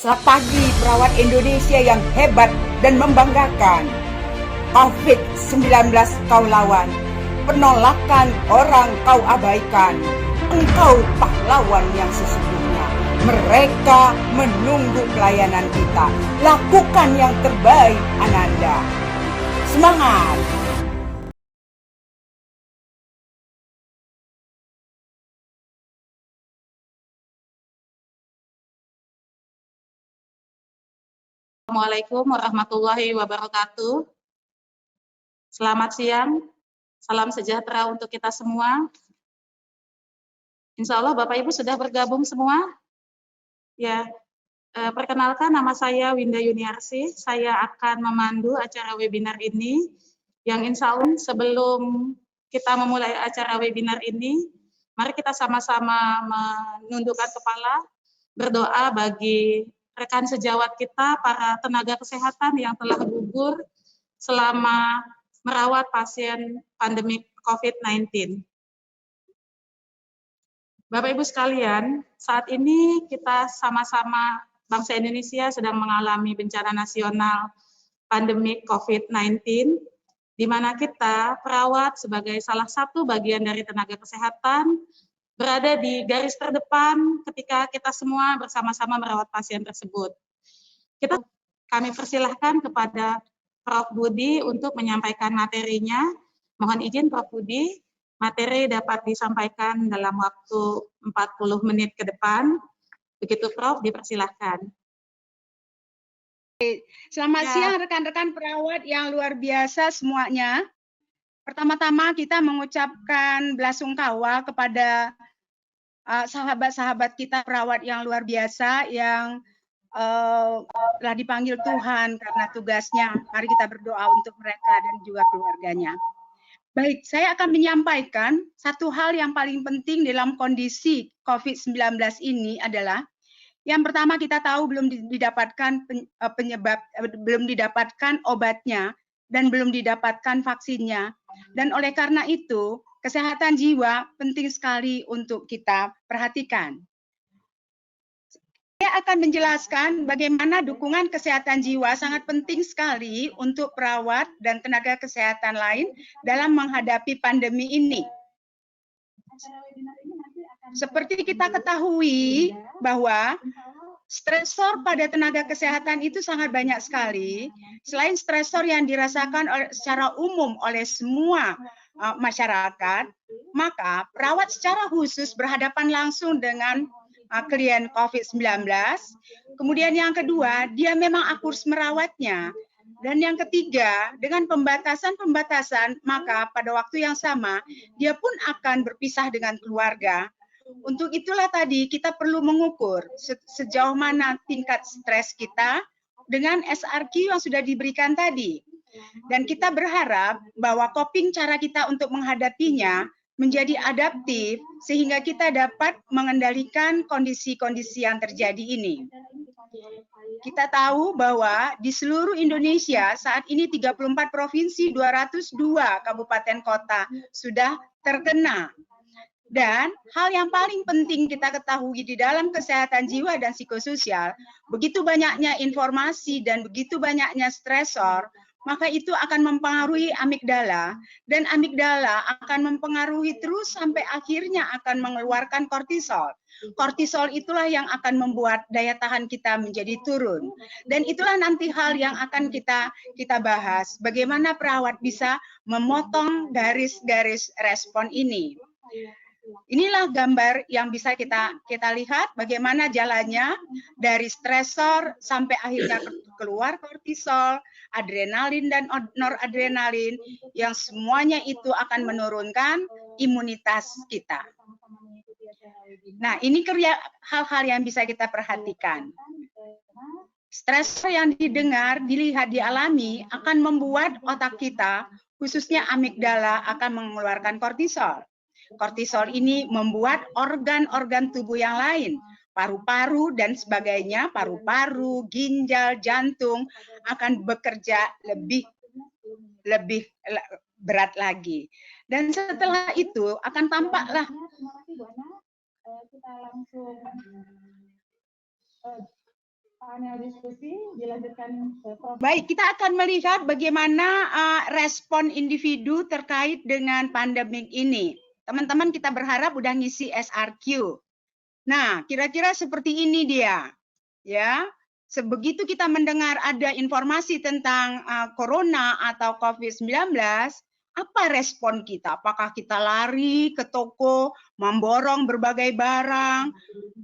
Selamat pagi perawat Indonesia yang hebat dan membanggakan. COVID-19 kau lawan, penolakan orang kau abaikan. Engkau pahlawan yang sesungguhnya. Mereka menunggu pelayanan kita. Lakukan yang terbaik, Ananda. Semangat! Assalamualaikum warahmatullahi wabarakatuh. Selamat siang, salam sejahtera untuk kita semua. Insya Allah Bapak Ibu sudah bergabung semua. Ya, perkenalkan nama saya Winda Yuniarsi. Saya akan memandu acara webinar ini. Yang insya Allah sebelum kita memulai acara webinar ini, mari kita sama-sama menundukkan kepala, berdoa bagi rekan sejawat kita, para tenaga kesehatan yang telah gugur selama merawat pasien pandemi COVID-19. Bapak Ibu sekalian, saat ini kita sama-sama bangsa Indonesia sedang mengalami bencana nasional pandemi COVID-19, di mana kita perawat sebagai salah satu bagian dari tenaga kesehatan berada di garis terdepan ketika kita semua bersama-sama merawat pasien tersebut. Kami persilahkan kepada Prof. Budi untuk menyampaikan materinya. Mohon izin Prof. Budi, materi dapat disampaikan dalam waktu 40 menit ke depan. Begitu Prof, dipersilahkan. Selamat siang rekan-rekan perawat yang luar biasa semuanya. Pertama-tama kita mengucapkan belasungkawa kepada sahabat-sahabat kita perawat yang luar biasa yang telah dipanggil Tuhan karena tugasnya. Mari kita berdoa untuk mereka dan juga keluarganya. Baik, saya akan menyampaikan satu hal yang paling penting dalam kondisi COVID-19 ini adalah yang pertama kita tahu belum didapatkan belum didapatkan obatnya dan belum didapatkan vaksinnya. Dan oleh karena itu, kesehatan jiwa penting sekali untuk kita perhatikan. Saya akan menjelaskan bagaimana dukungan kesehatan jiwa sangat penting sekali untuk perawat dan tenaga kesehatan lain dalam menghadapi pandemi ini. Seperti kita ketahui bahwa stresor pada tenaga kesehatan itu sangat banyak sekali. Selain stresor yang dirasakan secara umum oleh semua masyarakat, maka perawat secara khusus berhadapan langsung dengan klien COVID-19. Kemudian yang kedua, dia memang harus merawatnya. Dan yang ketiga, dengan pembatasan-pembatasan, maka pada waktu yang sama, dia pun akan berpisah dengan keluarga. Untuk itulah tadi kita perlu mengukur sejauh mana tingkat stres kita dengan SRQ yang sudah diberikan tadi. Dan kita berharap bahwa coping cara kita untuk menghadapinya menjadi adaptif sehingga kita dapat mengendalikan kondisi-kondisi yang terjadi ini. Kita tahu bahwa di seluruh Indonesia saat ini 34 provinsi, 202 kabupaten kota sudah terkena. Dan hal yang paling penting kita ketahui di dalam kesehatan jiwa dan psikososial, begitu banyaknya informasi dan begitu banyaknya stresor, maka itu akan mempengaruhi amigdala, dan amigdala akan mempengaruhi terus sampai akhirnya akan mengeluarkan kortisol. Kortisol itulah yang akan membuat daya tahan kita menjadi turun. Dan itulah nanti hal yang akan kita bahas, bagaimana perawat bisa memotong garis-garis respon ini. Inilah gambar yang bisa kita lihat bagaimana jalannya dari stresor sampai akhirnya keluar kortisol, adrenalin dan noradrenalin yang semuanya itu akan menurunkan imunitas kita. Nah, ini hal-hal yang bisa kita perhatikan. Stresor yang didengar, dilihat, dialami akan membuat otak kita, khususnya amigdala, akan mengeluarkan kortisol. Kortisol ini membuat organ-organ tubuh yang lain, paru-paru dan sebagainya, paru-paru, ginjal, jantung akan bekerja lebih berat lagi. Dan setelah itu akan tampaklah kita langsung panel diskusi dilanjutkan ke Prof. Baik, kita akan melihat bagaimana respon individu terkait dengan pandemik ini. Teman-teman kita berharap udah ngisi SRQ. Nah, kira-kira seperti ini dia. Ya, sebegitu kita mendengar ada informasi tentang corona atau COVID-19, apa respon kita? Apakah kita lari ke toko, memborong berbagai barang,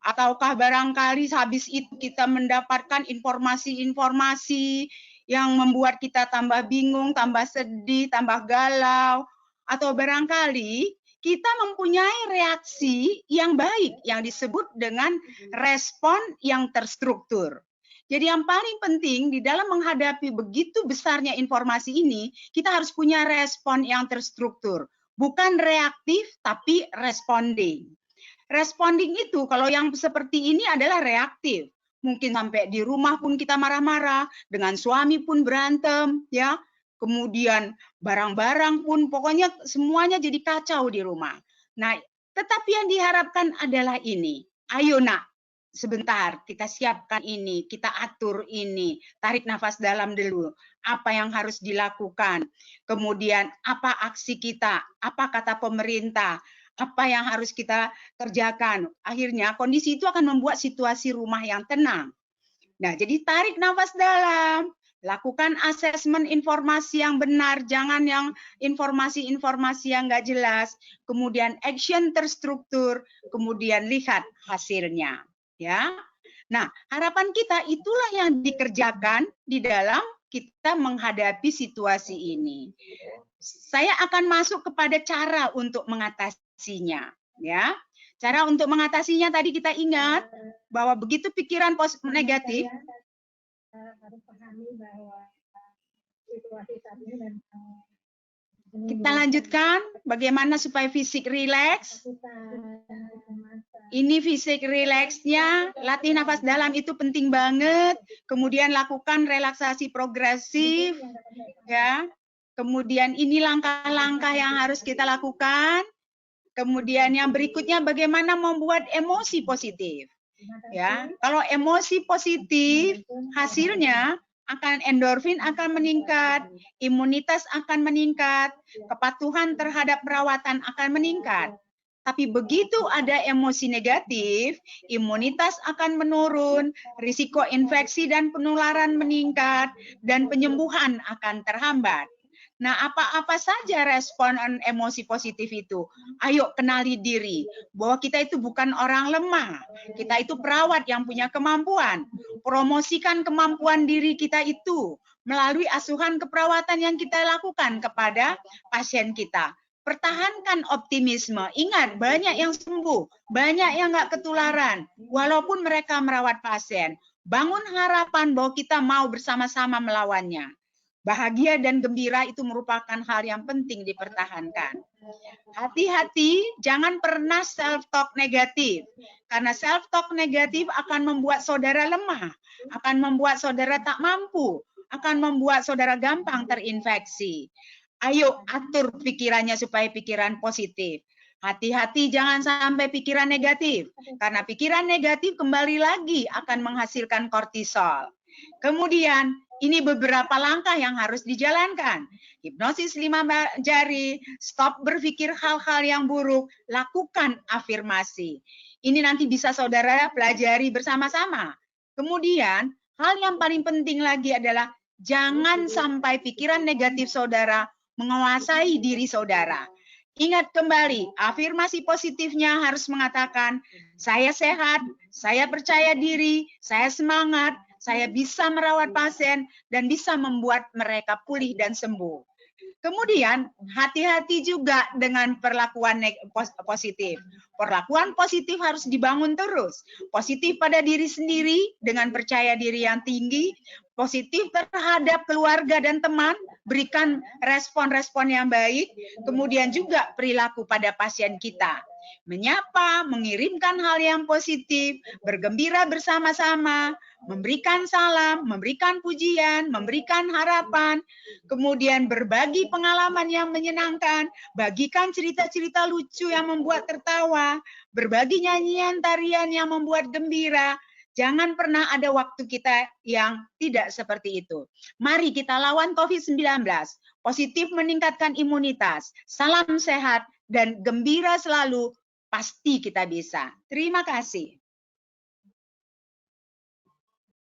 ataukah barangkali habis itu kita mendapatkan informasi-informasi yang membuat kita tambah bingung, tambah sedih, tambah galau, atau barangkali kita mempunyai reaksi yang baik yang disebut dengan respon yang terstruktur. Jadi yang paling penting di dalam menghadapi begitu besarnya informasi ini, kita harus punya respon yang terstruktur. Bukan reaktif, tapi responding. Responding itu kalau yang seperti ini adalah reaktif. Mungkin sampai di rumah pun kita marah-marah, dengan suami pun berantem, ya. Kemudian barang-barang pun pokoknya semuanya jadi kacau di rumah. Nah, tetapi yang diharapkan adalah ini. Ayo nak, sebentar kita siapkan ini, kita atur ini, tarik nafas dalam dulu. Apa yang harus dilakukan? Kemudian apa aksi kita? Apa kata pemerintah? Apa yang harus kita kerjakan? Akhirnya kondisi itu akan membuat situasi rumah yang tenang. Nah, jadi tarik nafas dalam. Lakukan asesmen informasi yang benar, jangan yang informasi-informasi yang nggak jelas. Kemudian action terstruktur, kemudian lihat hasilnya. Ya, nah harapan kita itulah yang dikerjakan di dalam kita menghadapi situasi ini. Saya akan masuk kepada cara untuk mengatasinya. Ya, cara untuk mengatasinya tadi kita ingat bahwa begitu pikiran negatif. Harus pahami bahwa situasi saat ini memang kita lanjutkan bagaimana supaya fisik rileks. Ini fisik rileksnya, latih nafas dalam itu penting banget. Kemudian lakukan relaksasi progresif, ya. Kemudian ini langkah-langkah yang harus kita lakukan. Kemudian yang berikutnya bagaimana membuat emosi positif. Ya, kalau emosi positif, hasilnya akan endorfin akan meningkat, imunitas akan meningkat, kepatuhan terhadap perawatan akan meningkat. Tapi begitu ada emosi negatif, imunitas akan menurun, risiko infeksi dan penularan meningkat, dan penyembuhan akan terhambat. Nah, apa-apa saja respon emosi positif itu? Ayo kenali diri bahwa kita itu bukan orang lemah. Kita itu perawat yang punya kemampuan. Promosikan kemampuan diri kita itu melalui asuhan keperawatan yang kita lakukan kepada pasien kita. Pertahankan optimisme. Ingat, banyak yang sembuh, banyak yang nggak ketularan, walaupun mereka merawat pasien. Bangun harapan bahwa kita mau bersama-sama melawannya. Bahagia dan gembira itu merupakan hal yang penting dipertahankan. Hati-hati, jangan pernah self-talk negatif. Karena self-talk negatif akan membuat saudara lemah, akan membuat saudara tak mampu, akan membuat saudara gampang terinfeksi. Ayo atur pikirannya supaya pikiran positif. Hati-hati jangan sampai pikiran negatif. Karena pikiran negatif kembali lagi akan menghasilkan kortisol. Kemudian, ini beberapa langkah yang harus dijalankan. Hipnosis 5 jari, stop berpikir hal-hal yang buruk, lakukan afirmasi. Ini nanti bisa saudara pelajari bersama-sama. Kemudian, hal yang paling penting lagi adalah jangan sampai pikiran negatif saudara menguasai diri saudara. Ingat kembali, afirmasi positifnya harus mengatakan, saya sehat, saya percaya diri, saya semangat, saya bisa merawat pasien dan bisa membuat mereka pulih dan sembuh. Kemudian hati-hati juga dengan perlakuan positif. Perlakuan positif harus dibangun terus. Positif pada diri sendiri dengan percaya diri yang tinggi, positif terhadap keluarga dan teman, berikan respon-respon yang baik, kemudian juga perilaku pada pasien kita. Menyapa, mengirimkan hal yang positif, bergembira bersama-sama, memberikan salam, memberikan pujian, memberikan harapan, kemudian berbagi pengalaman yang menyenangkan, bagikan cerita-cerita lucu yang membuat tertawa, berbagi nyanyian tarian yang membuat gembira. Jangan pernah ada waktu kita yang tidak seperti itu. Mari kita lawan COVID-19. Positif meningkatkan imunitas. Salam sehat dan gembira selalu. Pasti kita bisa. Terima kasih.